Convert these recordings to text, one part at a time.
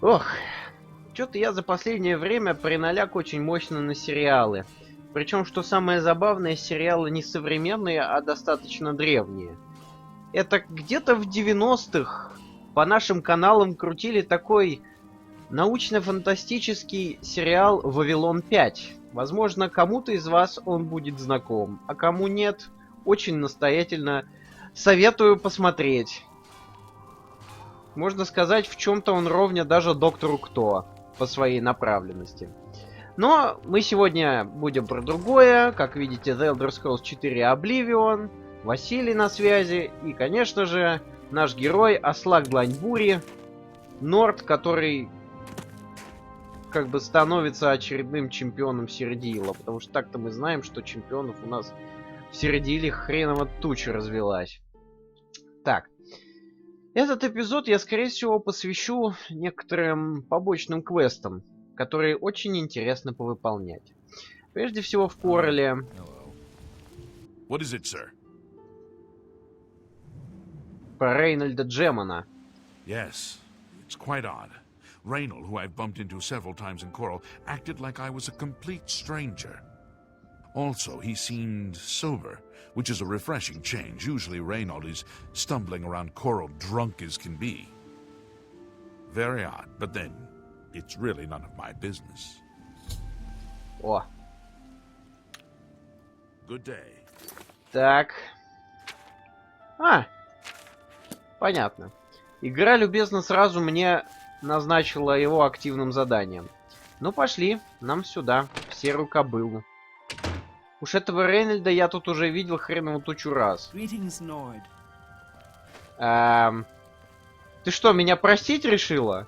Ох, что-то я за последнее время приналяг очень мощно на сериалы. Причем, что самое забавное, сериалы не современные, а достаточно древние. Это где-то в 90-х по нашим каналам крутили такой научно-фантастический сериал «Вавилон 5». Возможно, кому-то из вас он будет знаком, а кому нет, очень настоятельно советую посмотреть. Можно сказать, в чем-то он ровня даже Доктору Кто по своей направленности. Но мы сегодня будем про другое. Как видите, The Elder Scrolls 4 Обливион, Василий на связи и, конечно же, наш герой Аслак Длань-Бури, Норд, который как бы становится очередным чемпионом Середила, потому что так-то мы знаем, что чемпионов у нас в Середиле хреново туча развелась. Так, этот эпизод я, скорее всего, посвящу некоторым побочным квестам, которые очень интересно повыполнять. Прежде всего в Короле. What is it, sir? Про Рейнольда Джемана. Yes, it's quite odd. Reynold, who I've bumped into several times in Coral, acted like I was a complete stranger. Also, he seemed sober, which is a refreshing change. Usually Reynold is stumbling around Coral drunk as can be. Very odd, but then it's really none of my business. О. Good day. Так. Понятно. Игра любезно сразу мне назначила его активным заданием. Ну пошли, нам сюда, в серую кобылу. Уж этого Рейнольда я тут уже видел хренову тучу раз. Ты что, меня простить решила?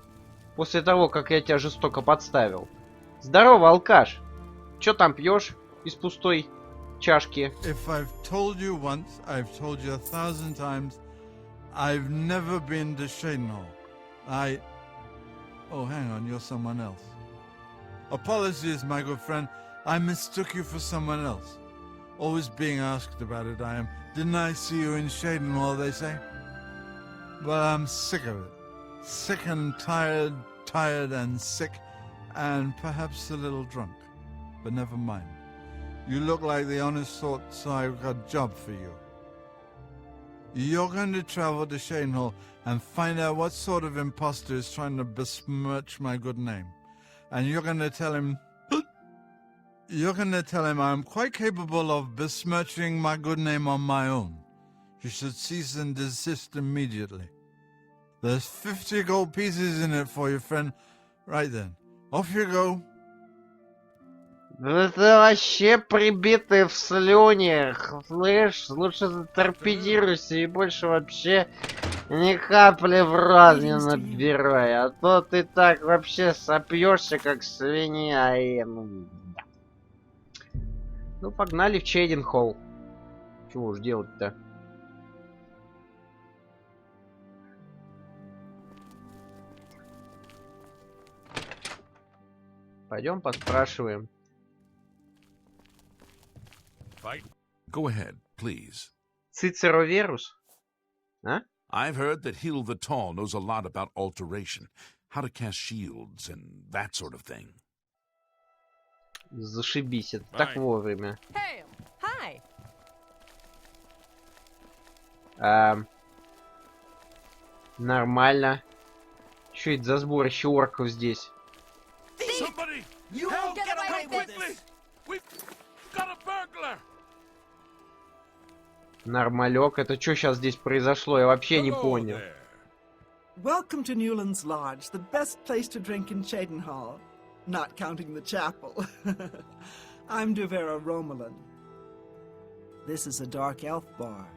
После того, как я тебя жестоко подставил. Здорово, алкаш. Чё там пьешь из пустой чашки? If I've told you once, I've told you 1,000 times, I've never been to Cheydinnhole. Oh, hang on, you're someone else. Apologies, my good friend. I mistook you for someone else. Always being asked about it, I am. Didn't I see you in Cheydinnhole, they say? But I'm sick of it. Sick and tired, tired and sick, and perhaps a little drunk. But never mind. You look like the honest sort, so I've got a job for you. You're going to travel to Cheydinnhole and find out what sort of imposter is trying to besmirch my good name. And you're going to tell him... You're going to tell him I'm quite capable of besmirching my good name on my own. You should cease and desist immediately. There's 50 gold pieces in it for you, friend. Right then. Off you go. Да ты вообще прибитый в слюнях. Слышь, лучше заторпедируйся и больше вообще ни капли в рот не набирай. А то ты так вообще сопьешься, как свинья. Ну, погнали в Чейдинхоле. Чего уж делать-то? Пойдем поспрашиваем. Go ahead, please. Цицеро Верус? А? I've heard that Hill the Tall knows a lot about alteration, how to cast shields, and that sort of thing. Зашибись, это так вовремя. Hey, hi. Нормально. Что это за сборище орков здесь? Somebody! You won't get away with this. We've got a burglar! Нормалек. Это что сейчас здесь произошло? Я вообще не понял. Welcome to Newland's Lodge, the best place to drink in Cheydinnhole, not counting the chapel. I'm Duvera Romulan. This is a dark elf bar.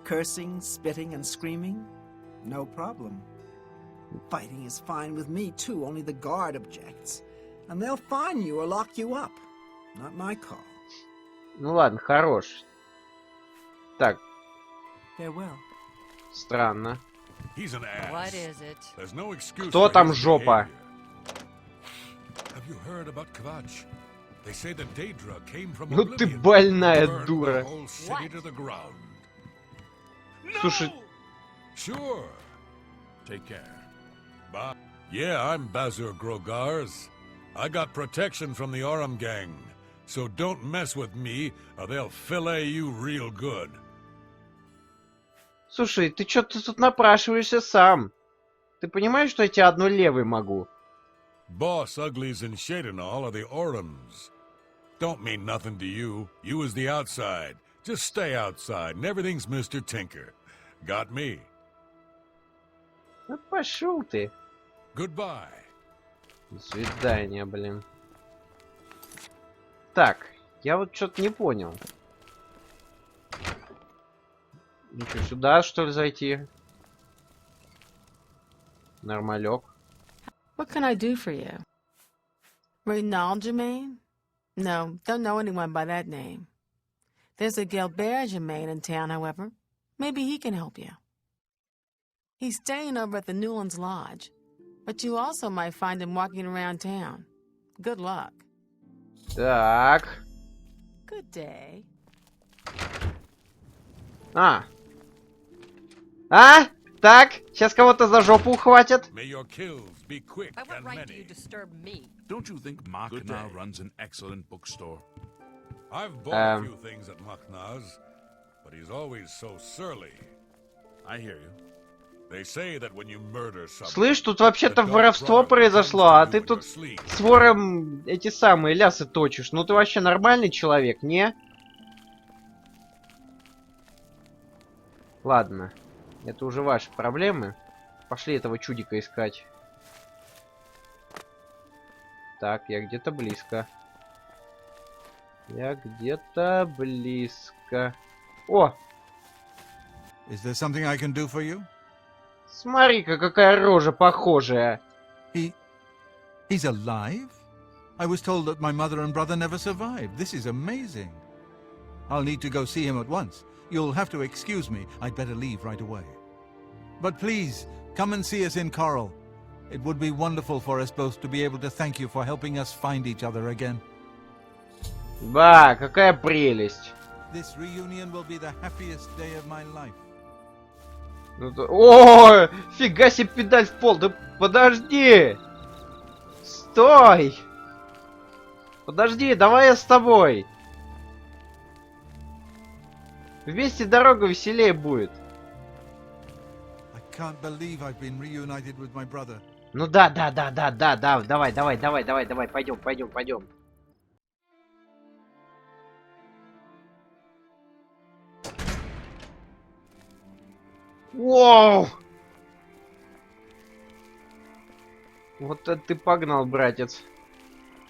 Cursing, spitting, and screaming? No problem. Fighting is fine with me, too, only the guard objects. And they'll fine you or lock you up. Not my call. Ну ладно, хорош. Так, Farewell. странно. He's an ass. What is it? There's no excuse Кто for там his жопа? behavior. Have you heard about Kvatch? They say the Daedra came from Ну ты Oblivion, больная burned the дура. whole city to the ground. Слушай, Sure. Take care. Bye. Yeah, I'm Bazur Grogars. I got protection from the Aurum gang. So don't mess with me, or they'll fillet you real good. Слушай, ты что-то тут напрашиваешься сам. Ты понимаешь, что я тебя одной левой могу? Boss uglies in Cheydinnhal are the Aurums. Don't mean nothing to you. You is the outside. Just stay outside, and everything's Mr. Tinker. Got me. Ну пошел ты. Goodbye. До свидания, блин. Так, я вот что-то не понял. Ну что, сюда, что ли, зайти? Нормалек. What can I do for you? Reynald Germain? No, don't know anyone by that name. There's a Gilbert Germain in town, however. Maybe he can help you. He's staying over at the Newlands Lodge, but you also might find him walking around town. Good luck. Так. Good day. А, так, сейчас кого-то за жопу ухватят. May your kills be quick By what and right do you many. disturb me? Don't you think Good Machna day. runs an excellent bookstore? I've bought a few things at Machna's, but he's always so surly. I hear you. They say that when you murder someone, Слышь, тут вообще-то the dark воровство brother произошло, comes to а you ты in тут your sleep. с вором эти самые лясы точишь. Ну ты вообще нормальный человек, не? Ладно, это уже ваши проблемы. Пошли этого чудика искать. Так, я где-то близко. Я где-то близко. О! Is there something I can do for you? Смотри-ка, какая рожа похожая. He's alive? I was told that my mother and brother never survived. This is amazing. I'll need to go see him at once. You'll have to excuse me. I'd better leave right away. But please, come and see us in Coral. It would be wonderful for us both to be able to thank you for helping us find each other again. Ба, какая прелесть. This reunion will be the happiest day of my life. О, фига себе педаль в пол. Да подожди. Стой. Подожди, давай я с тобой. Вместе дорога веселее будет. I can't believe I've been reunited with my brother. Ну да, давай, пойдем. Воу! Вот это ты погнал, братец.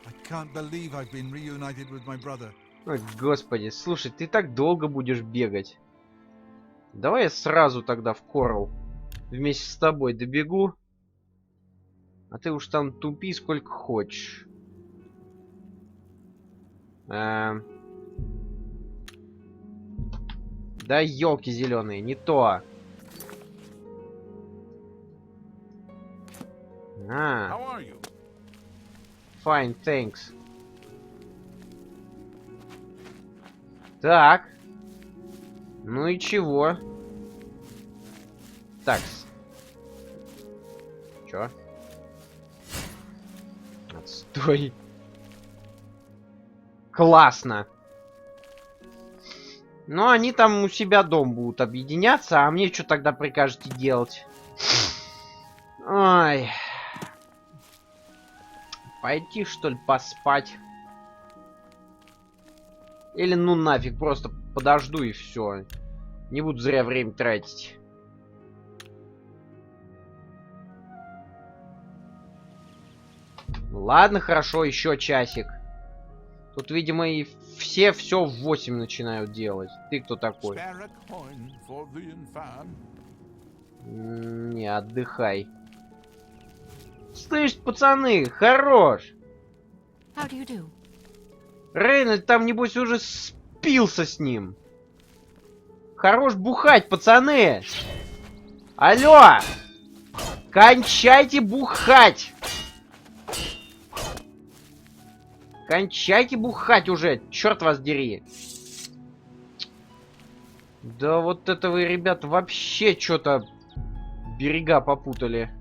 I can't believe I've been reunited with my brother. Ой, господи, слушай, ты так долго будешь бегать. Давай я сразу тогда в Коралл вместе с тобой добегу. А ты уж там тупи сколько хочешь. Да елки зеленые, не то. How are you? Fine, thanks. Так. Ну и чего? Такс. Чё? Отстой. Классно. Ну, они там у себя дом будут объединяться, а мне что тогда прикажете делать? Ой. Пойти, что ли, поспать? Или ну нафиг, просто подожду и все. Не буду зря время тратить. Ладно, хорошо, еще часик. Тут, видимо, и все в 8 начинают делать. Ты кто такой? Spare a coin for the infant. Не, отдыхай. Слышь, пацаны, хорош! How do you do? Рейнольд там, небось, уже спился с ним. Хорош бухать, пацаны! Алло! Кончайте бухать! Кончайте бухать уже, черт вас дери! Да вот это вы, ребят, вообще что-то берега попутали.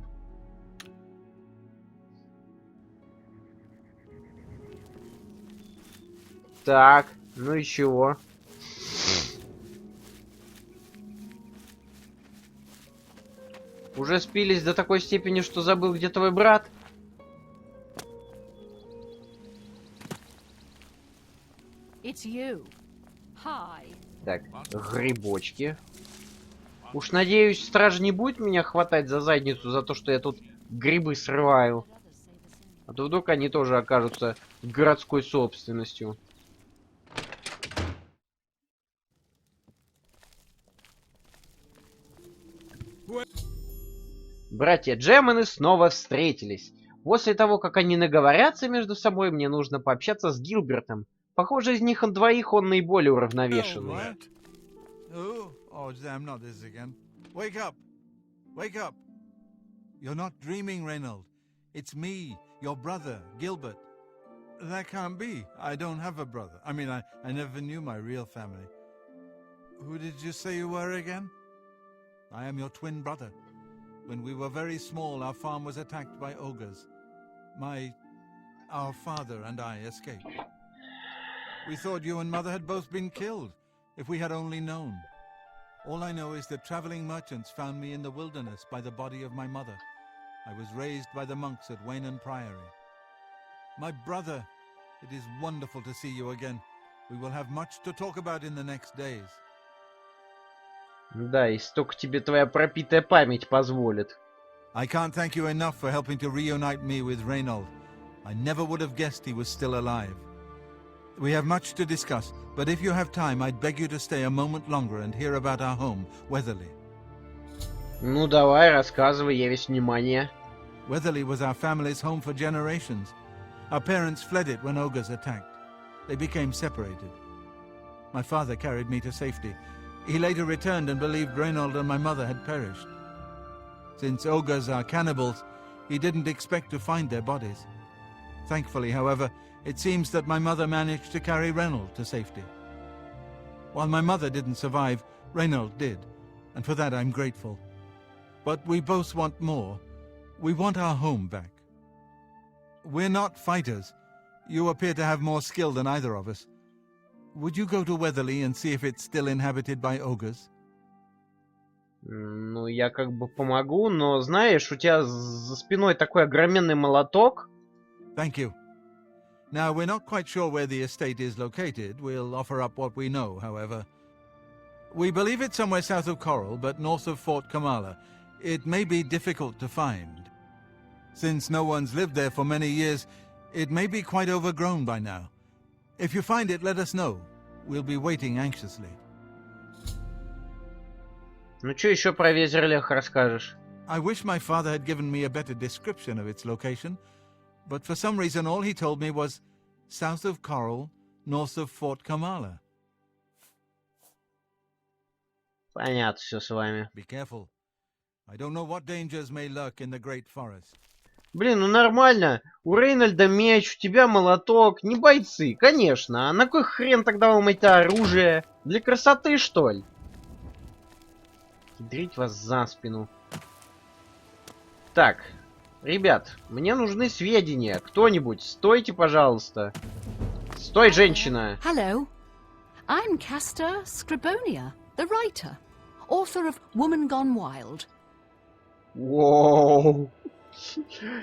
Так, ну и чего? Уже спились до такой степени, что забыл, где твой брат? It's you. Hi. Так, грибочки. Уж надеюсь, стража не будет меня хватать за задницу за то, что я тут грибы срываю. А то вдруг они тоже окажутся городской собственностью. Братья Джеманы снова встретились. После того, как они наговорятся между собой, мне нужно пообщаться с Гилбертом. Похоже, из них двоих он наиболее уравновешенный. What? Oh, damn, not this again. Wake up! Wake up! You're not dreaming, Reynold. It's me, your brother, Gilbert. That can't be. I don't have a brother. I mean, I never knew my real family. Who did you say you were again? I am your twin brother. When we were very small, our farm was attacked by ogres. Our father and I escaped. We thought you and Mother had both been killed, if we had only known. All I know is that traveling merchants found me in the wilderness by the body of my mother. I was raised by the monks at Waynon Priory. My brother, it is wonderful to see you again. We will have much to talk about in the next days. Да, и столько тебе твоя пропитая память позволит. I can't thank you enough for helping to reunite me with Reynold. I never would have guessed he was still alive. We have much to discuss, but if you have time, I'd beg you to stay a moment longer and hear about our home, Weatherly. Ну давай, рассказывай, я весь внимание. Weatherly was our family's home for generations. Our parents fled it when ogres attacked. They became separated. My father carried me to safety. He later returned and believed Reynold and my mother had perished. Since ogres are cannibals, he didn't expect to find their bodies. Thankfully, however, it seems that my mother managed to carry Reynold to safety. While my mother didn't survive, Reynold did, and for that I'm grateful. But we both want more. We want our home back. We're not fighters. You appear to have more skill than either of us. Would you go to Weatherly and see if it's still inhabited by ogres? Ну, я как бы помогу, но знаешь, у тебя за спиной такой огроменный молоток. Thank you. Now, we're not quite sure where the estate is located. We'll offer up what we know, however. We believe it's somewhere south of Coral, but north of Fort Kamala. It may be difficult to find. Since no one's lived there for many years, it may be quite overgrown by now. If you find it, let us know. We'll be waiting anxiously. Ну, что еще про Везерлех расскажешь? I wish my father had given me a better description of its location, but for some reason all he told me was south of Coral, north of Fort Kamala. Понятно все с вами. Be careful. I don't know what dangers may lurk in the great forest. Блин, ну нормально. У Рейнольда меч, у тебя молоток. Не бойцы, конечно. А на кой хрен тогда вам это оружие? Для красоты, что ли? Дрить вас за спину. Так, ребят, мне нужны сведения. Кто-нибудь, стойте, пожалуйста. Стой, женщина. Hello. I'm Castor Scribonia, the writer, author of Woman Gone Wild. Воу.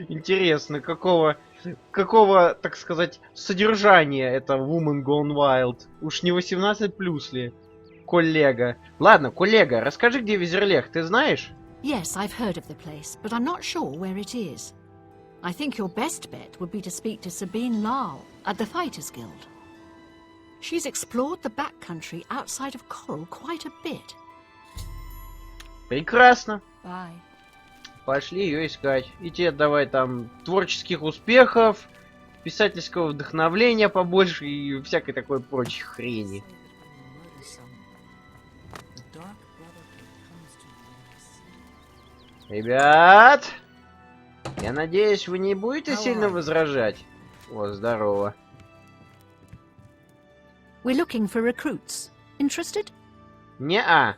Интересно, какого, так сказать, содержания это Woman Gone Wild? Уж не 18+ ли? Коллега. Ладно, коллега, расскажи, где Везерлех, ты знаешь? Yes, I've heard of the place, but I'm not sure where it is. I think your best bet would be to speak to Sabine Lal at the Fighters Guild. She's explored the backcountry outside of Coral quite a bit. Прекрасно. Bye. Пошли ее искать. И тебе давай там творческих успехов, писательского вдохновления побольше и всякой такой прочей хрени. Ребят, я надеюсь, вы не будете сильно возражать. О, здорово. We're looking for recruits. Interested? Не-а.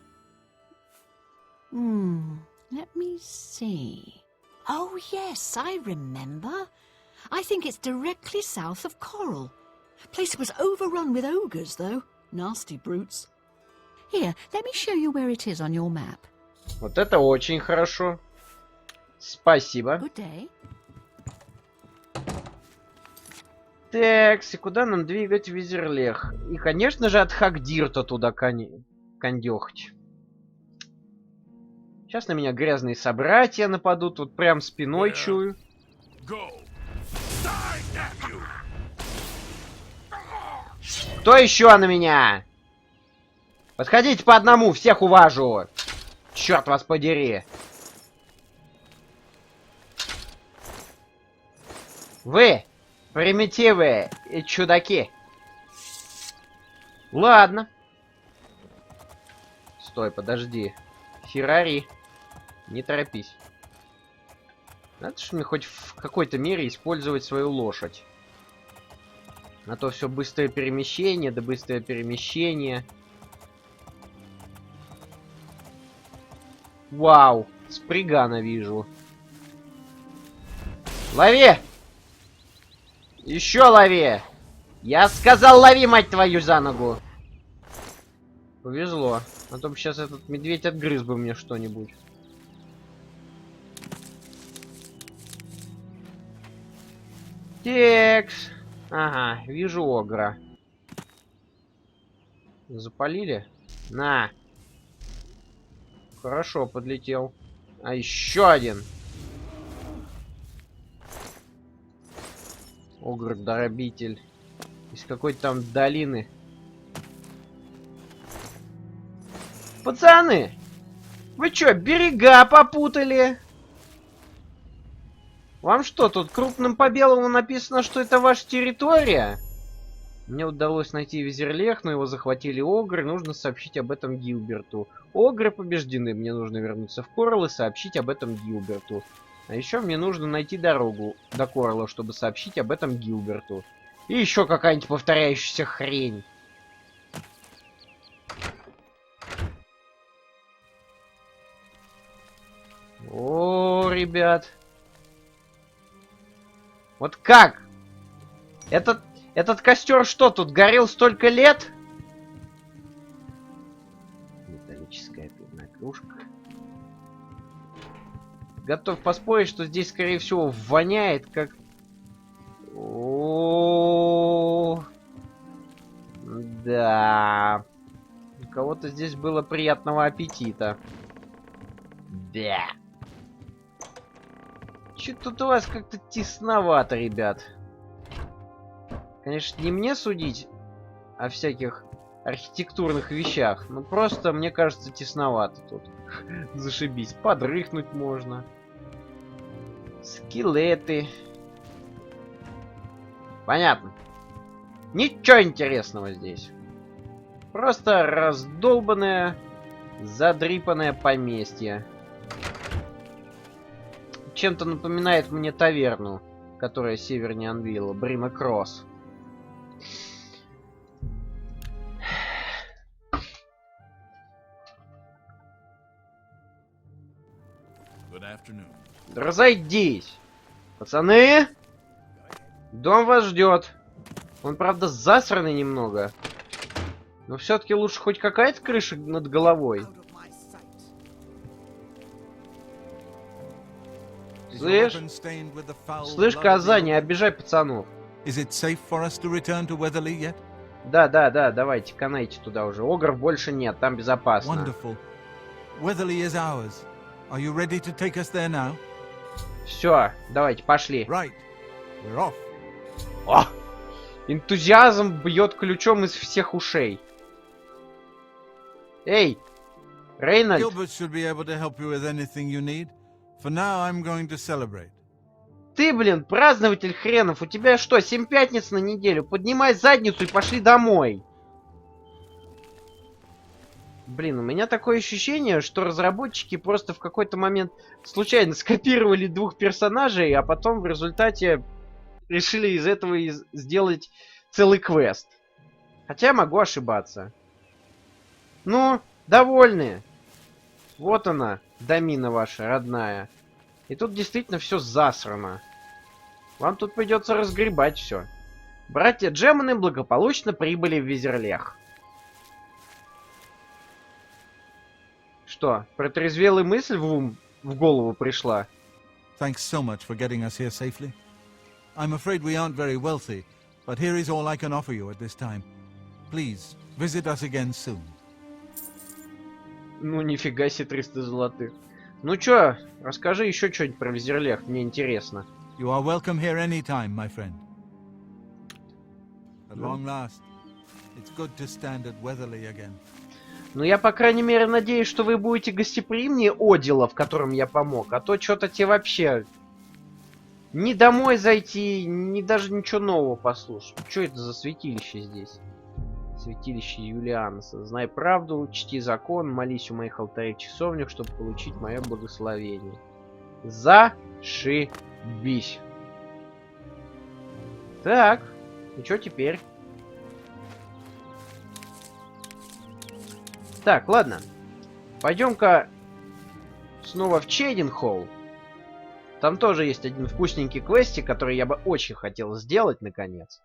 Let me see. Oh, yes, I remember. I think it's directly south of Coral. Place was overrun with ogres, though. Nasty brutes. Here, let me show you where it is on your map. Вот это очень хорошо. Спасибо. Good day. Так, и куда нам двигать в Визерлех? И, конечно же, от Хагдирта туда кондёхать. Сейчас на меня грязные собратья нападут, вот прям спиной чую. Кто еще на меня? Подходите по одному, всех уважу. Черт вас подери. Вы, примитивы и чудаки. Ладно. Стой, подожди. Феррари. Не торопись. Надо же мне хоть в какой-то мере использовать свою лошадь. А то все быстрое перемещение, да быстрое перемещение. Вау, спригана вижу. Лови! Еще лови! Я сказал, лови, мать твою, за ногу! Повезло. А то бы сейчас этот медведь отгрыз бы мне что-нибудь. Текс. Ага, вижу огра. Запалили? На. Хорошо, подлетел. А еще один. Огр-доробитель. Из какой-то там долины. Пацаны! Вы чё, берега попутали? Вам что, тут крупным по белому написано, что это ваша территория? Мне удалось найти Визерлех, но его захватили огры. Нужно сообщить об этом Гилберту. Огры побеждены. Мне нужно вернуться в Коралл и сообщить об этом Гилберту. А еще мне нужно найти дорогу до Коралла, чтобы сообщить об этом Гилберту. И еще какая-нибудь повторяющаяся хрень. О, ребят. Вот как? Этот костер что, тут горел столько лет? Металлическая пивная кружка. Готов поспорить, что здесь, скорее всего, воняет, как... О, да. У кого-то здесь было приятного аппетита. Да. Чё тут у вас как-то тесновато, ребят. Конечно, не мне судить о всяких архитектурных вещах, но просто, мне кажется, тесновато тут. Зашибись. Подрыхнуть можно. Скелеты. Понятно. Ничего интересного здесь. Просто раздолбанное, задрипанное поместье. Чем-то напоминает мне таверну, которая севернее Анвилла, Брима Кросс. Разойдись! Пацаны! Дом вас ждет. Он, правда, засранный немного. Но все-таки лучше хоть какая-то крыша над головой. Слышь? Слышь, коза, не обижай пацанов. Да, давайте, канайте туда уже. Огров больше нет, там безопасно. Все, давайте, пошли. О! Энтузиазм бьет ключом из всех ушей. Эй, Рейнольд. Ты, блин, празднователь хренов. У тебя что, 7 пятниц на неделю? Поднимай задницу и пошли домой. Блин, у меня такое ощущение, что разработчики просто в какой-то момент случайно скопировали двух персонажей, а потом в результате решили из этого сделать целый квест. Хотя могу ошибаться. Ну, довольны. Вот она, домина ваша, родная. И тут действительно все засрано. Вам тут придется разгребать все. Братья Джеманы благополучно прибыли в Визерлех. Что, протрезвелая мысль в голову пришла? Thanks so much for getting us here safely. I'm afraid we aren't very wealthy, but here is all I can offer you at this time. Please, visit us again soon. Ну, нифига себе, 300 золотых. Ну чё, расскажи еще что-нибудь про Визерлех, мне интересно. You are welcome here anytime, my friend. At long last, it's good to stand at Weatherly again. Ну, я, по крайней мере, надеюсь, что вы будете гостеприимнее Одила, в котором я помог. А то что-то тебе вообще... Ни домой зайти, ни даже ничего нового послушать. Что это за святилище здесь? Святилище Юлианса. Знай правду, чти закон, молись у моих алтарей в часовнях, чтобы получить мое благословение. Зашибись. Так, и что теперь? Так, ладно. Пойдем-ка снова в Чейдинхоле. Там тоже есть один вкусненький квестик, который я бы очень хотел сделать, наконец.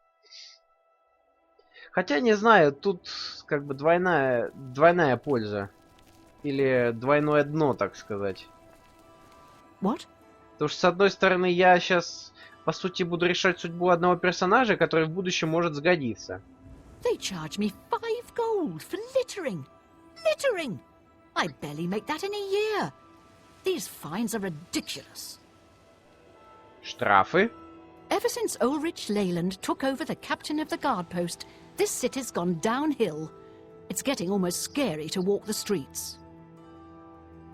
Хотя, не знаю, тут как бы двойная польза. Или двойное дно, так сказать. What? Потому что, с одной стороны, я сейчас, по сути, буду решать судьбу одного персонажа, который в будущем может сгодиться. They charge me 5 gold for littering. Littering! I barely make that in a year. These fines are ridiculous. Штрафы. Ever since Ulrich Leyland took over the captain of the guard post, this city's gone downhill. It's getting almost scary to walk the streets.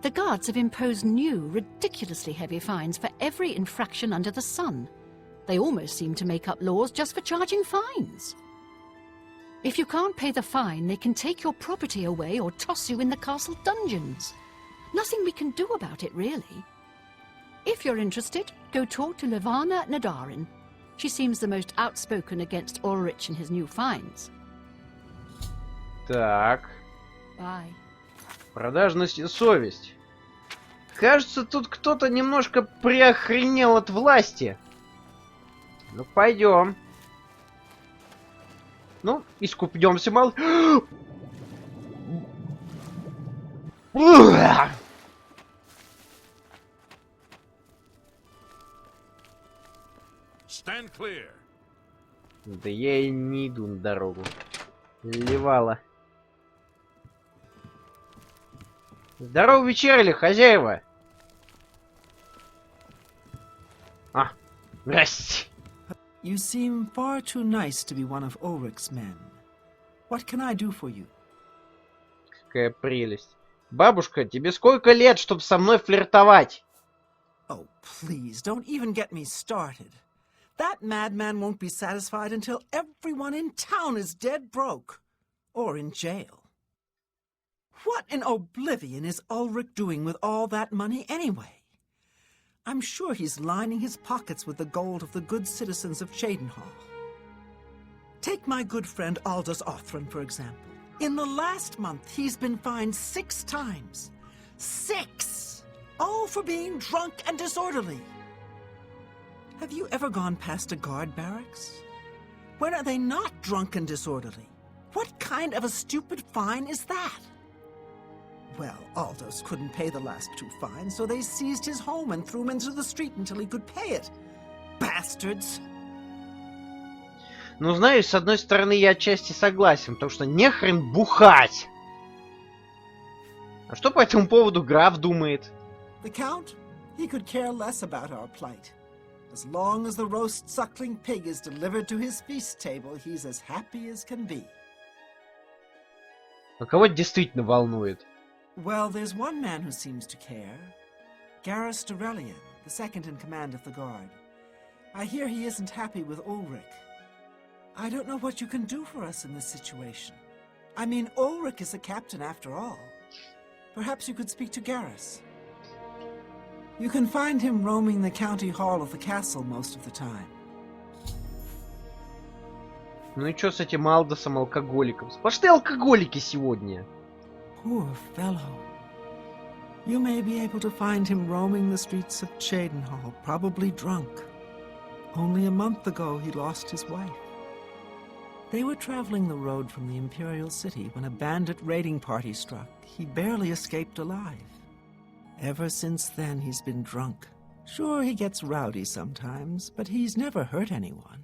The guards have imposed new, ridiculously heavy fines for every infraction under the sun. They almost seem to make up laws just for charging fines. If you can't pay the fine, they can take your property away or toss you in the castle dungeons. Nothing we can do about it, really. If you're interested, go talk to Levana Nadarin. She seems the most outspoken against Ulrich and his new fines. Так. Bye. Продажность и совесть. Кажется, тут кто-то немножко приохренел от власти. Ну, пойдем. Ну, искупнемся, мало. Stand clear. Да я и не иду на дорогу. Левала. Здорово вечерили, хозяева. А, здрасте. You seem far too nice to be one of Ulrich's men. What can I do for you? Какая прелесть. Бабушка, тебе сколько лет, чтобы со мной флиртовать? Oh, please, don't even get me started. That madman won't be satisfied until everyone in town is dead broke. Or in jail. What in Oblivion is Ulrich doing with all that money anyway? I'm sure he's lining his pockets with the gold of the good citizens of Cheydenhall. Take my good friend Aldous Othran, for example. In the last month, he's been fined 6 times. 6! All for being drunk and disorderly. Have you ever gone past a guard barracks? When are they not drunk and disorderly? What kind of a stupid fine is that? Well, Aldous couldn't pay the last 2 fines, so they seized his home and threw him into the street until he could pay it. Bastards! Ну, знаешь, с одной стороны, я отчасти согласен, потому что нехрен бухать. А что по этому поводу граф думает? The Count? He could care less about our plight. As long as the roast suckling pig is delivered to his feast table, he's as happy as can be. А кого это действительно волнует? Well, there's one man who seems to care. Garrus Dorelian, the second in command of the guard. I hear he isn't happy with Ulrich. I don't know what you can do for us in this situation. I mean, Ulrich is the captain after all. Perhaps you could speak to Garrus. You can find him roaming the county hall of the castle most of the time. Ну и чё с этим Алдосом алкоголиком? Сплошные алкоголики сегодня. Poor fellow. You may be able to find him roaming the streets of Cheydenhall, probably drunk. Only a month ago he lost his wife. They were traveling the road from the Imperial City when a bandit raiding party struck. He barely escaped alive. Ever since then, he's been drunk. Sure, he gets rowdy sometimes, but he's never hurt anyone.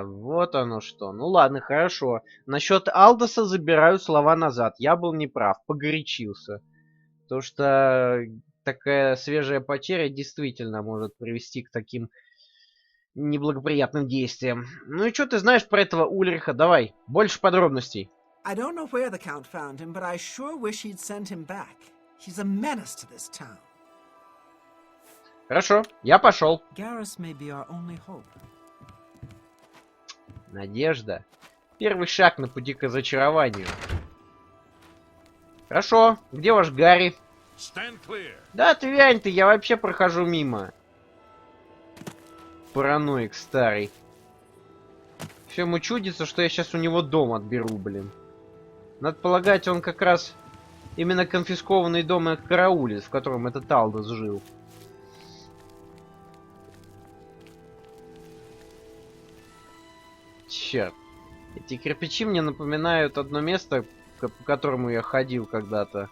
Вот оно что. Ну ладно, хорошо. Насчет Алдоса забираю слова назад. Я был неправ, погорячился. Потому что такая свежая потеря действительно может привести к таким неблагоприятным действиям. Ну и что ты знаешь про этого Ульриха? Давай, больше подробностей. I don't know where the Count found him, but I sure wish he'd sent him back. He's a menace to this town. Хорошо, я пошел. Garrus may be our only hope. Надежда. Первый шаг на пути к разочарованию. Хорошо, где ваш Гарри? Да отвянь ты, я вообще прохожу мимо. Параноик старый. Все ему чудится, что я сейчас у него дом отберу, блин. Надо полагать, он как раз именно конфискованный дом и караулит, в котором этот Алдос жил. Черт. Эти кирпичи мне напоминают одно место, по которому я ходил когда-то.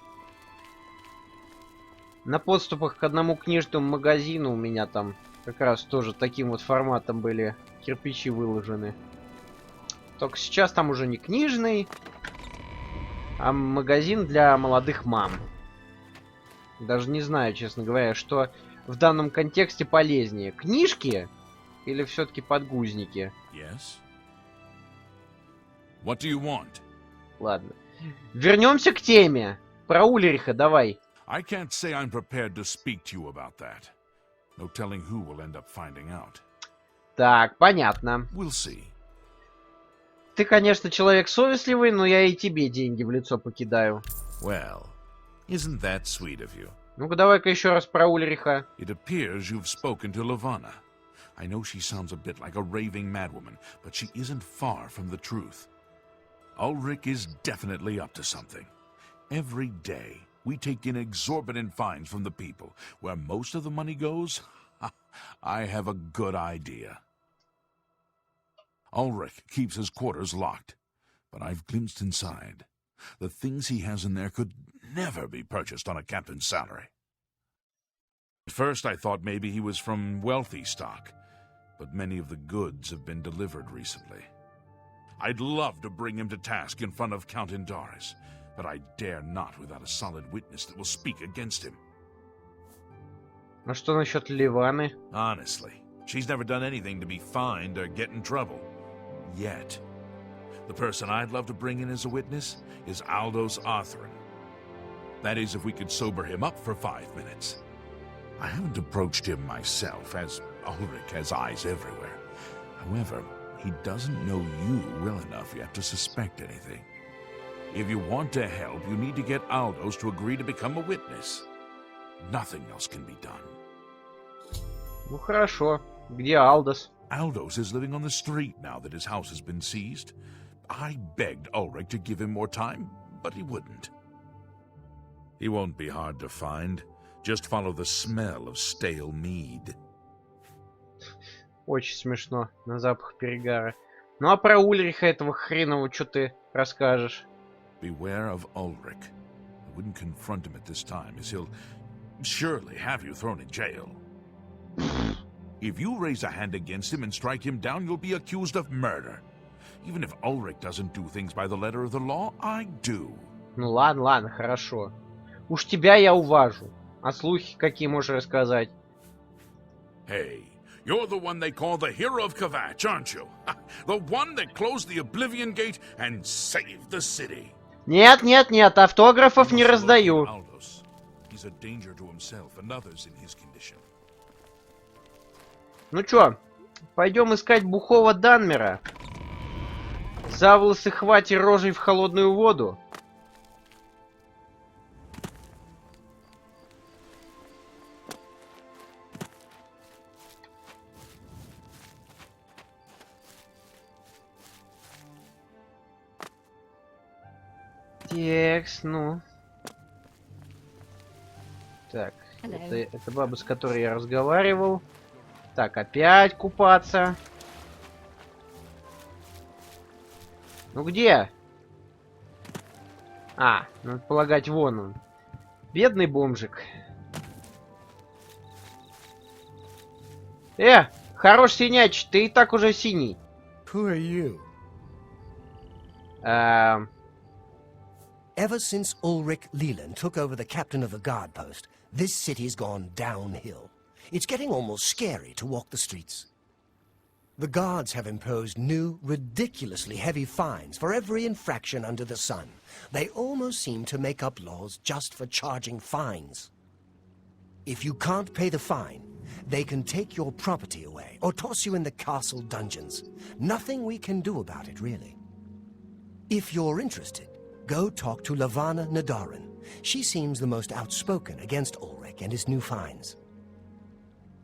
На подступах к одному книжному магазину у меня там как раз тоже таким вот форматом были кирпичи выложены. Только сейчас там уже не книжный, а магазин для молодых мам. Даже не знаю, честно говоря, что в данном контексте полезнее. Книжки или все-таки подгузники? Yes. What do you want? Ладно. Вернемся к теме. Про Ульриха давай. I can't say I'm prepared to speak to you about that. No telling who will end up finding out. Так, понятно. We'll see. Ты, конечно, человек совестливый, но я и тебе деньги в лицо покидаю. Well, isn't that sweet of you? Ну-ка, давай-ка еще раз про Ульриха. It appears you've spoken to Levana. I know she sounds a bit like a raving madwoman, but she isn't far from the truth. Ulrich is definitely up to something. Every day, we take in exorbitant fines from the people. Where most of the money goes, I have a good idea. Ulrich keeps his quarters locked, but I've glimpsed inside. The things he has in there could never be purchased on a captain's salary. At first I thought maybe he was from wealthy stock, but many of the goods have been delivered recently. I'd love to bring him to task in front of Count Indaris, but I dare not without a solid witness that will speak against him. А что насчет Ливаны? Honestly, she's never done anything to be fined or get in trouble. Yet. The person I'd love to bring in as a witness is Aldous Arthrin. That is, if we could sober him up for 5 minutes. I haven't approached him myself, as Ulrich has eyes everywhere. However, he doesn't know you well enough yet to suspect anything. If you want to help, you need to get Aldous to agree to become a witness. Nothing else can be done. Ну хорошо. Где Алдос? Aldous is living on the street now that his house has been seized. I begged Ulrich to give him more time, but he wouldn't. He won't be hard to find. Just follow the smell of stale mead. Очень смешно. На запах перегара. Ну а про Ульриха этого хренового что ты расскажешь? Beware of Ulrich. I wouldn't confront him at this time, as he'll surely have you thrown in jail. If you raise a hand against him and strike him down, you'll be accused of murder. Even if Ulrich doesn't do things by the letter of the law, I do. Ну ладно, ладно, хорошо. Уж тебя я уважу. А слухи какие можешь рассказать? Hey, you're the one they call the hero of Kvatch, aren't you? The one that closed the Oblivion Gate and saved the city. Нет, нет, нет, автографов не раздаю. He's a danger to himself and others in his condition. Ну чё, пойдем искать бухого Данмера? За волосы хвати рожей в холодную воду. Текс, ну. Так, это баба, с которой я разговаривал. Так, опять купаться. Ну где? А, надо полагать, вон он. Бедный бомжик. Хорош синяч, ты и так уже синий. Who are you? Ever since Ulrich Leland took over the captain of the guard post, this city's gone downhill. It's getting almost scary to walk the streets. The guards have imposed new, ridiculously heavy fines for every infraction under the sun. They almost seem to make up laws just for charging fines. If you can't pay the fine, they can take your property away or toss you in the castle dungeons. Nothing we can do about it, really. If you're interested, go talk to Lavana Nadarin. She seems the most outspoken against Ulrich and his new fines.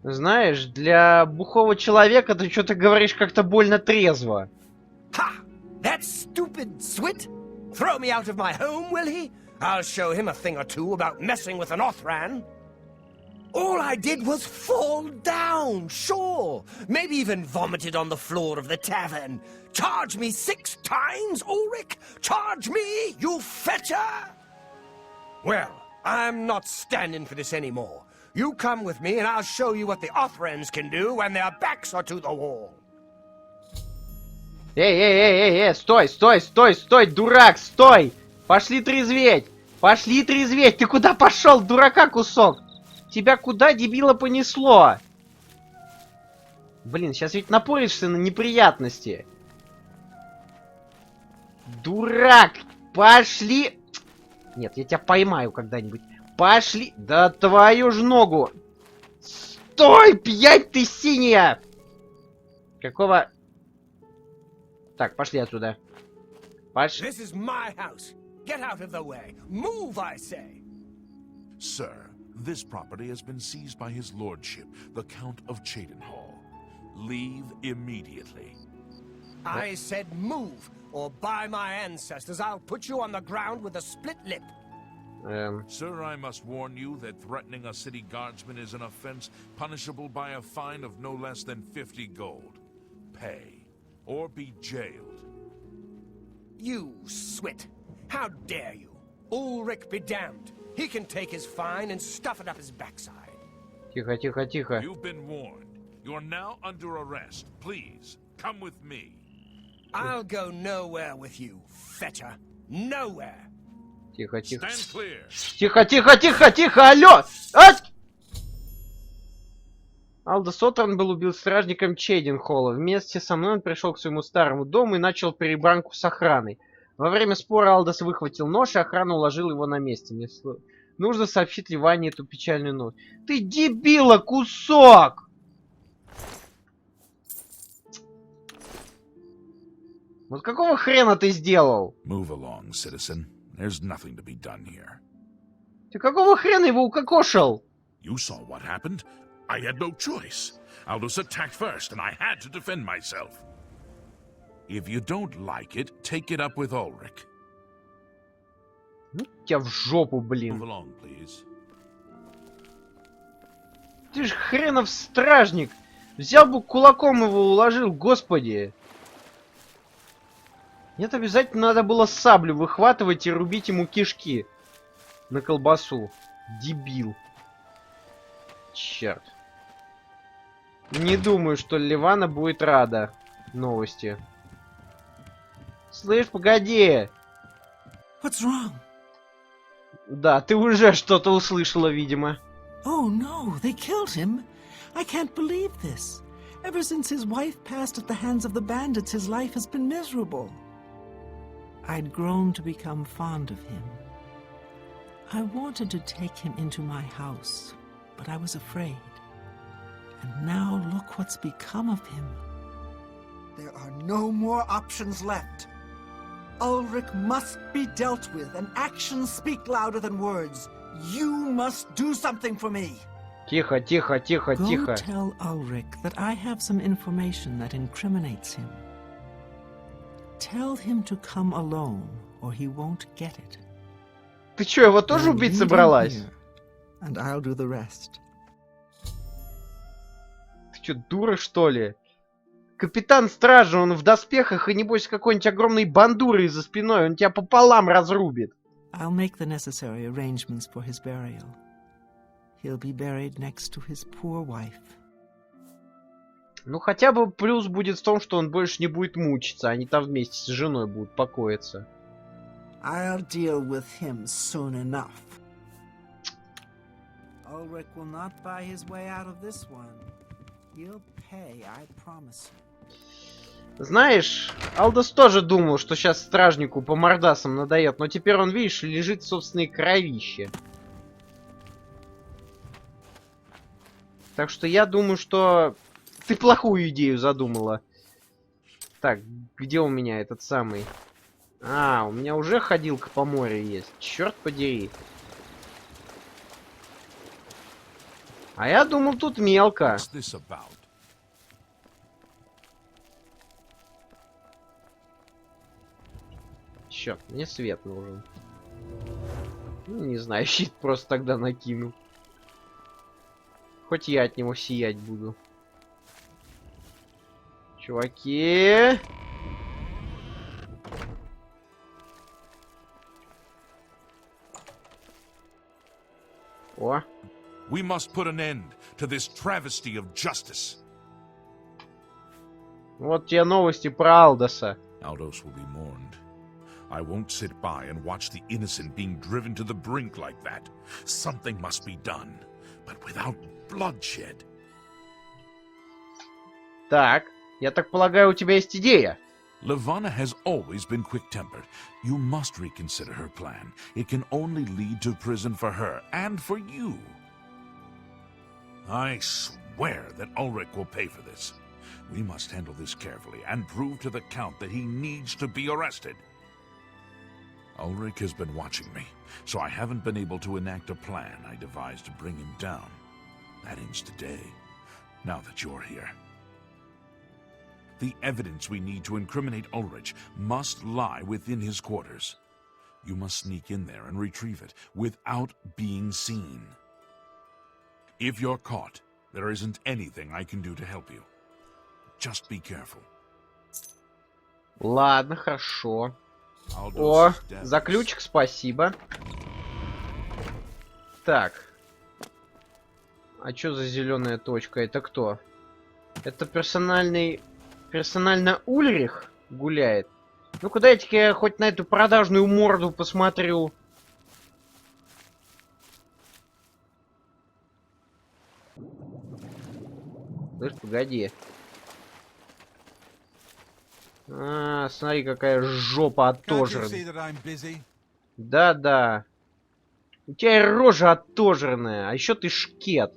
Знаешь, для бухого человека ты что-то говоришь как-то больно трезво. Ha! That stupid Swit? Throw me out of my home, will he? I'll show him a thing or two about messing with an Othran. All I did was fall down, sure. Maybe even vomited on the floor of the tavern. Charge me 6 times, Ulrich? Charge me, you fetcher? Well, I'm not standing for this anymore. You come with me and I'll show you what the Othrans can do when their backs are to the wall. Стой, дурак, стой! Пошли трезветь! Пошли трезветь! Ты куда пошел, дурака кусок? Тебя куда, дебила, понесло? Блин, сейчас ведь напоришься на неприятности. Дурак! Пошли! Нет, я тебя поймаю когда-нибудь. Пошли! Да твою ж ногу! Стой, пьянь ты синяя! Какого... Так, пошли отсюда. Пошли. This is my house. Get out of the way. Move, I say. Sir, this property has been seized by his lordship, the Count of Cheydenhall. Leave immediately. I said move, or by my ancestors, I'll put you on the ground with a split lip. Sir, I must warn you that threatening a city guardsman is an offense punishable by a fine of no less than 50 gold. Pay, or be jailed. You Swit! How dare you? Ulrich be damned. He can take his fine and stuff it up his backside. Тихо, тихо, тихо. You've been warned. You are now under arrest. Please, come with me. I'll go nowhere with you, fetcher. Nowhere. Тихо, тихо. Stand clear. Тихо, тихо, тихо, тихо, алло! Алдос Отран был убит стражником Чейдинхола. Вместе со мной он пришел к своему старому дому и начал перебранку с охраной. Во время спора Алдос выхватил нож, и охрана уложила его на месте. Мне нужно сообщить Ливане эту печальную новость. Ты дебила, кусок! Вот какого хрена ты сделал? Move along, citizen. There's nothing to be done here. Ты какого хрена его укокошил? You saw what happened. I had no choice. Aldous attacked first, and I had to defend myself. If you don't like it, take it up with Ulrich. Ну тебя в жопу, Move блин. along, please. Ты ж хренов стражник. Взял бы кулаком его уложил, господи. Нет, обязательно надо было саблю выхватывать и рубить ему кишки на колбасу. Дебил. Черт. Не думаю, что Ливана будет рада новости. Слышь, погоди. What's wrong? Да, ты уже что-то услышала, видимо. Oh no, they killed him. I can't believe this. Ever since his wife passed at the hands of the bandits, his life has been miserable. I'd grown to become fond of him. I wanted to take him into my house, but I was afraid. And now look what's become of him. There are no more options left. Ulrich must be dealt with, and actions speak louder than words. You must do something for me. Тихо, тихо, тихо, Go тихо. tell Ulrich that I have some information that incriminates him. Tell him to come alone, or he won't get it. Ты чё, его тоже And убить leave him собралась? here, and I'll do the rest. Ты чё, дура, что ли? Капитан стражи, он в доспехах и, небось, с какой-нибудь огромной бандурой за спиной. Он тебя пополам разрубит. I'll make the necessary arrangements for his burial. He'll be buried next to his poor wife. Ну, хотя бы плюс будет в том, что он больше не будет мучиться. Они там вместе с женой будут покоиться. I'll deal with him soon enough. Ulrich will not buy his way out of this one. He'll pay, I promise you. Знаешь, Алдос тоже думал, что сейчас стражнику по мордасам надоест, но теперь он, видишь, лежит в собственной кровище. Так что я думаю, что ты плохую идею задумала. Так, где у меня этот самый? А, у меня уже ходилка по морю есть. Черт подери. А я думал, тут мелко. What's this about? Черт, мне свет нужен. Ну, не знаю, щит просто тогда накину. Хоть я от него сиять буду. Чуваки. О. We must put an end to this travesty of justice. Вот те новости про Алдоса. Aldous will be mourned. I won't sit by and watch the innocent being driven to the brink like that. Something must be done, but without bloodshed. Так, я так полагаю, у тебя есть идея? Levana has always been quick-tempered. You must reconsider her plan. It can only lead to prison for her and for you. I swear that Ulrich will pay for this. We must handle this carefully and prove to the Count that he needs to be arrested. Ulrich has been watching me, so I haven't been able to enact a plan I devised to bring him down. That ends today, now that you're here. The evidence we need to incriminate Ulrich must lie within his quarters. You must sneak in there and retrieve it without being seen. If you're caught, there isn't anything I can do to help you. Just be careful. Ладно, хорошо. О, за ключик спасибо. Так. А чё за зеленая точка? Это кто? Это персонально Ульрих гуляет. Ну-ка, дайте-ка я хоть на эту продажную морду посмотрю. Слышь, погоди. А, смотри, какая жопа отожранная. Да-да. У тебя и рожа отожранная, а еще ты шкет.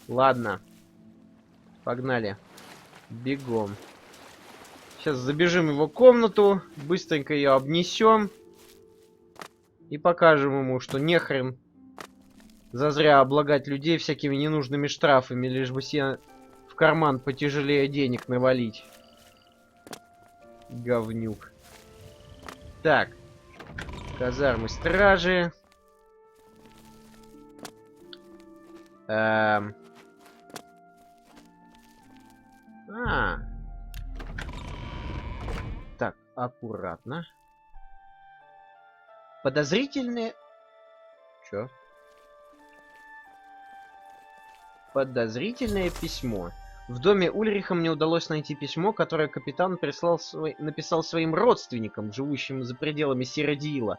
Ладно. Погнали. Бегом. Сейчас забежим в его комнату, быстренько ее обнесем. И покажем ему, что нехрен зазря облагать людей всякими ненужными штрафами, лишь бы себе в карман потяжелее денег навалить. Говнюк. Так. Казармы стражи. Так, аккуратно. Подозрительные... Чё? Подозрительное письмо. В доме Ульриха мне удалось найти письмо, которое капитан написал своим родственникам, живущим за пределами Сиродиила.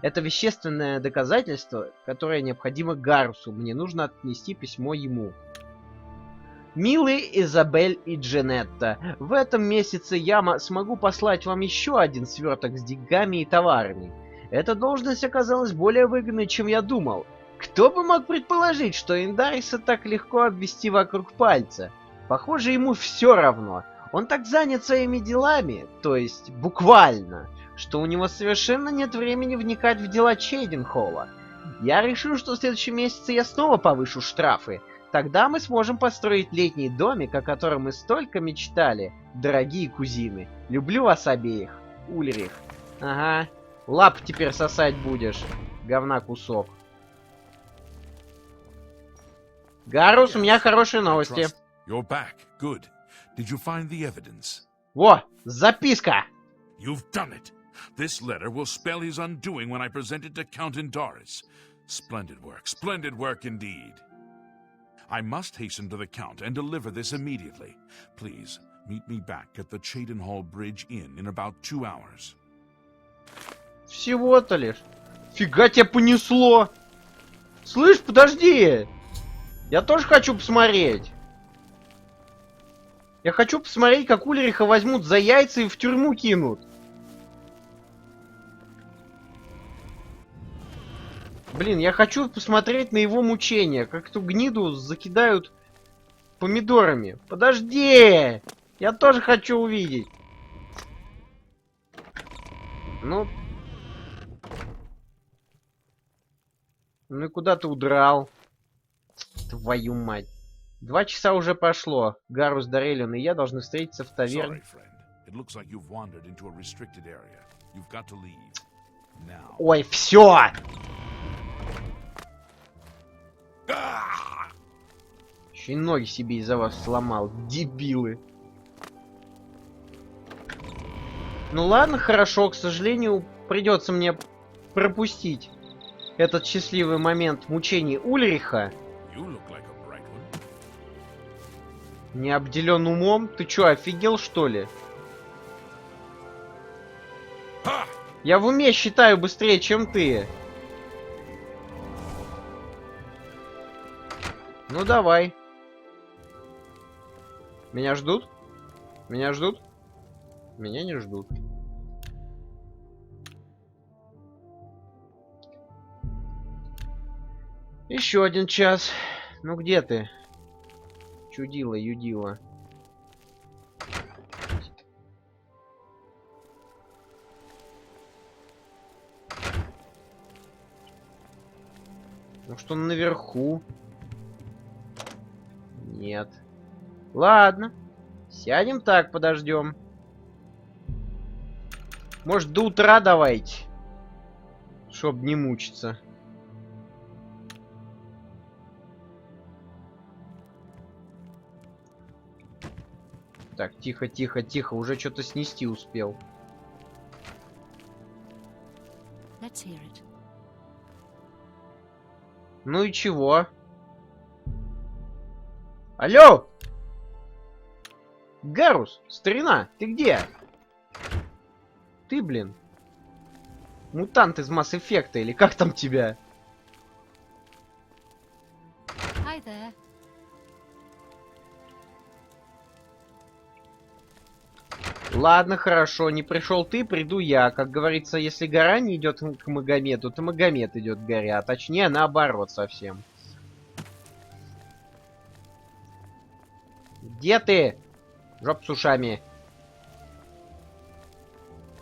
Это вещественное доказательство, которое необходимо Гарусу. Мне нужно отнести письмо ему. Милые Изабель и Джанетта, в этом месяце я смогу послать вам еще один сверток с деньгами и товарами. Эта должность оказалась более выгодной, чем я думал. Кто бы мог предположить, что Индариса так легко обвести вокруг пальца? Похоже, ему все равно. Он так занят своими делами, то есть буквально, что у него совершенно нет времени вникать в дела Чейдинхола. Я решил, что в следующем месяце я снова повышу штрафы. Тогда мы сможем построить летний домик, о котором мы столько мечтали. Дорогие кузины, люблю вас обеих. Ульрих. Ага. Лап теперь сосать будешь. Говна кусок. Гарус, у меня хорошие новости. You're back. Good. Did you find the evidence? Во, записка! You've done it. This letter will spell his undoing when I present it to Count Indaris. Splendid work indeed. I must hasten to the Count and deliver this immediately. Please, meet me back at the Cheydenhall Bridge Inn in about 2 hours. Всего-то лишь. Фига тебя понесло. Слышь, подожди. Я тоже хочу посмотреть. Я хочу посмотреть, как Ульриха возьмут за яйца и в тюрьму кинут. Блин, я хочу посмотреть на его мучения. Как эту гниду закидают помидорами. Подожди! Я тоже хочу увидеть. Ну и куда ты удрал? Твою мать. 2 часа уже прошло. Гарус, Дарелион и я должны встретиться в таверне. Ой, все! Еще и ноги себе из-за вас сломал. Дебилы. Ну ладно, хорошо. К сожалению, придется мне пропустить этот счастливый момент мучений Ульриха. Не обделен умом? Ты чё, офигел, что ли? Я в уме считаю быстрее, чем ты. Ну давай. Меня ждут? Меня ждут? Меня не ждут. Еще 1 час. Ну где ты? Чудила, юдила. Может, он наверху? Нет. Ладно. Сядем так, подождем. Может, до утра давайте. Чтоб не мучиться. Так, тихо, тихо, тихо. Уже что-то снести успел. Let's hear it. Ну и чего? Алло! Гарус, старина, ты где? Ты, блин. Мутант из Масс Эффекта, или как там тебя? Hi there. Ладно, хорошо, не пришел ты, приду я. Как говорится, если гора не идет к Магомету, то Магомет идет к горе. А точнее, наоборот совсем. Где ты? Жоп с ушами.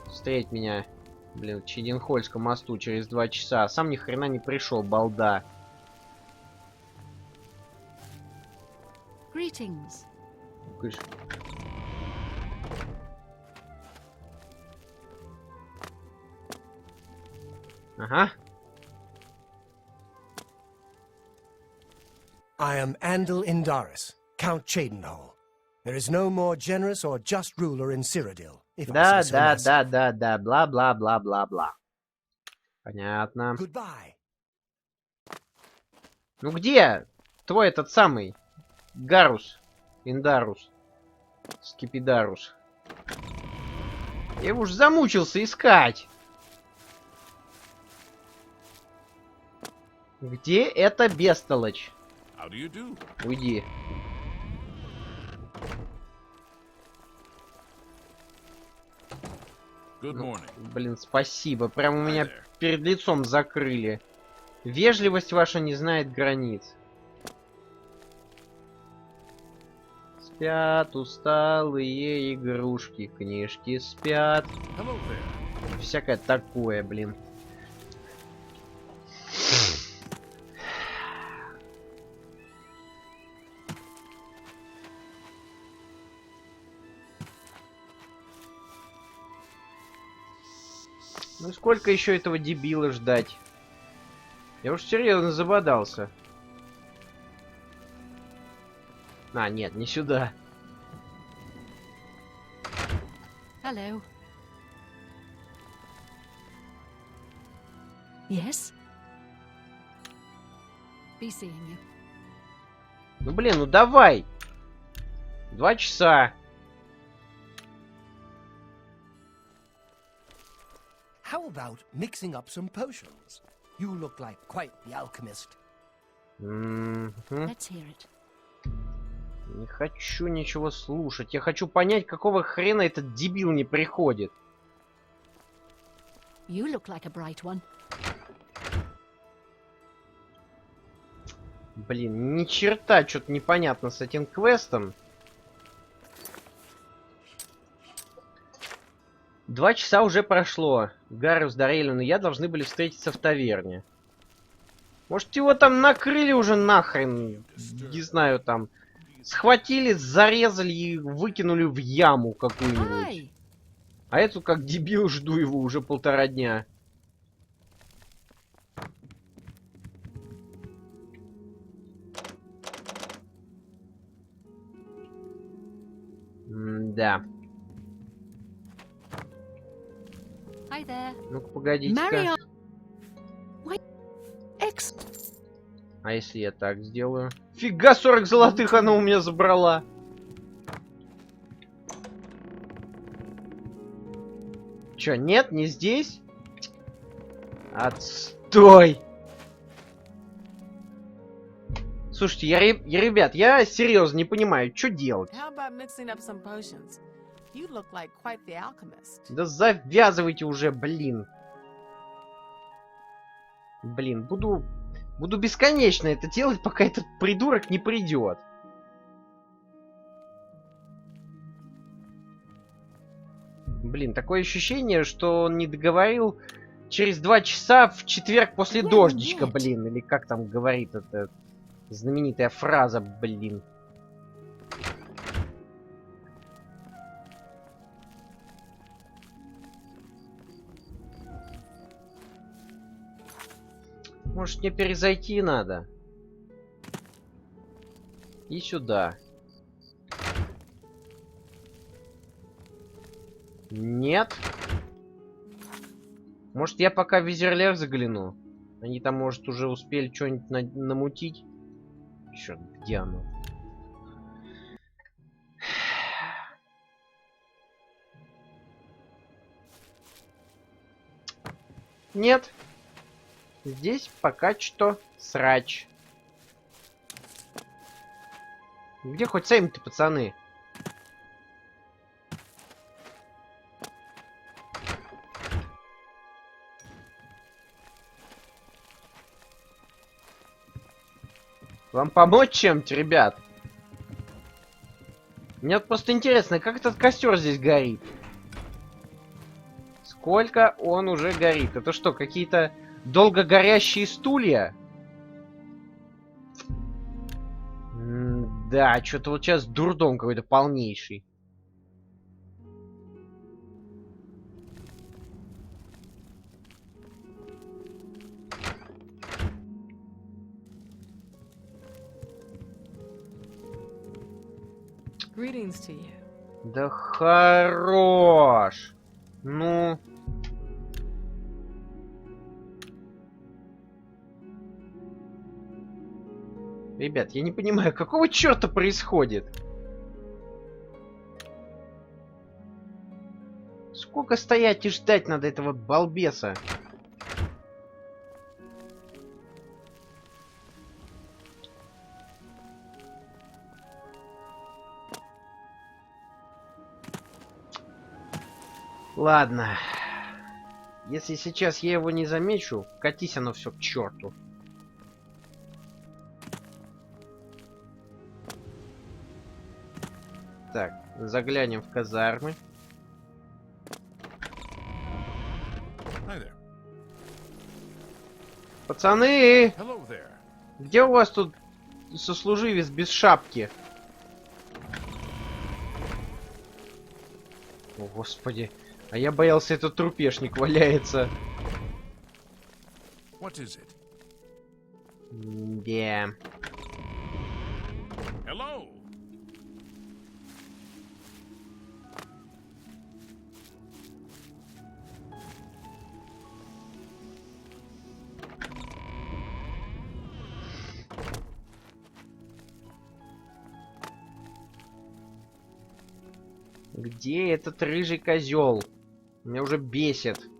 Встреть меня. Блин, в Чейдинхольском мосту через 2 часа. Сам ни хрена не пришел, балда. Greetings. Ага. I am Andal Indaris, Count Cheydenhole. There is no more generous or just ruler in Cyrodiil. Да, бла-бла-бла-бла-бла-бла. Понятно. Goodbye. Ну где твой этот самый Гарус? Индарус. Скипидарус. Я его уж замучился искать. Где эта бестолочь? Уйди. Ну, блин, спасибо. Прям у меня перед лицом закрыли. Вежливость ваша не знает границ. Спят усталые игрушки, книжки спят. Всякое такое, блин. Ну сколько еще этого дебила ждать? Я уж серьезно забодался. А, нет, не сюда. Hello. Yes? Be seeing you. Ну, блин, ну давай. 2 часа. How about mixing up some potions? You look like quite the alchemist. Let's hear it. Не хочу ничего слушать. Я хочу понять, какого хрена этот дебил не приходит. You look like a bright one. Блин, ни черта, что-то непонятно с этим квестом. 2 часа уже прошло. Гарус, Дарейлин и я должны были встретиться в таверне. Может, его там накрыли уже нахрен? Не знаю, там. Схватили, зарезали и выкинули в яму какую-нибудь. Hi. А эту, как дебил, жду его уже 1,5 дня. Да. Hi there. Ну-ка, погодите-ка. Marion. Why? Ex. А если я так сделаю? Фига, 40 золотых она у меня забрала. Чё, нет, не здесь? Отстой! Слушайте, ребят, я серьезно не понимаю, что делать. How about mixing up some potions? You look like quite the alchemist. Да завязывайте уже, блин. Блин, буду бесконечно это делать, пока этот придурок не придет. Блин, такое ощущение, что он не договорил через 2 часа в четверг после дождичка, блин. Или как там говорит эта знаменитая фраза, блин. Может, мне перезайти надо? И сюда. Нет. Может, я пока в Визерлер загляну? Они там, может, уже успели что-нибудь намутить? Черт, где оно? Нет. Здесь пока что срач. Где хоть сами-то, пацаны? Вам помочь чем-то, ребят? Мне вот просто интересно, как этот костер здесь горит? Сколько он уже горит? Это что, какие-то долго горящие стулья? Да, что-то вот сейчас дурдом какой-то полнейший. Greetings to you. Да хорош. Ну. Ребят, я не понимаю, какого черта происходит? Сколько стоять и ждать надо этого балбеса? Ладно. Если сейчас я его не замечу, катись оно все к черту. Так, заглянем в казармы. Пацаны! Где у вас тут сослуживец без шапки? О, господи. А я боялся, этот трупешник валяется. Да. Где этот рыжий козел? Меня уже бесит.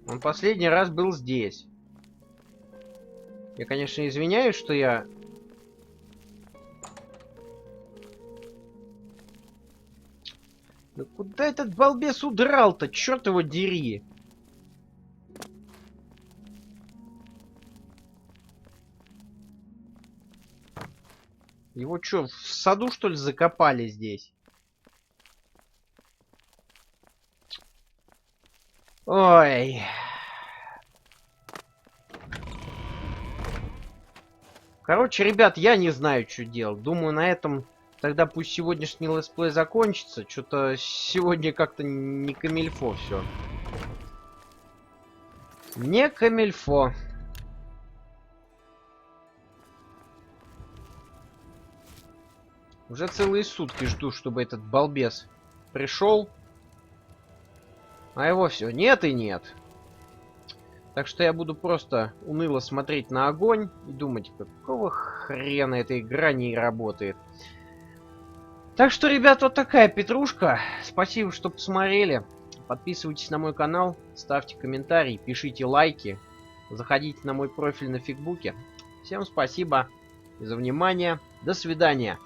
Он последний раз был здесь. Я, конечно, извиняюсь, что я... Да куда этот балбес удрал-то? Черт его дери! Его что, в саду, что ли, закопали здесь? Ой. Короче, ребят, я не знаю, что делать. Думаю, на этом тогда пусть сегодняшний летсплей закончится. Что-то сегодня как-то не камильфо все. Не камильфо. Уже целые сутки жду, чтобы этот балбес пришел. А его все нет и нет. Так что я буду просто уныло смотреть на огонь и думать, какого хрена эта игра не работает. Так что, ребят, вот такая петрушка. Спасибо, что посмотрели. Подписывайтесь на мой канал, ставьте комментарии, пишите лайки. Заходите на мой профиль на Фикбуке. Всем спасибо за внимание. До свидания.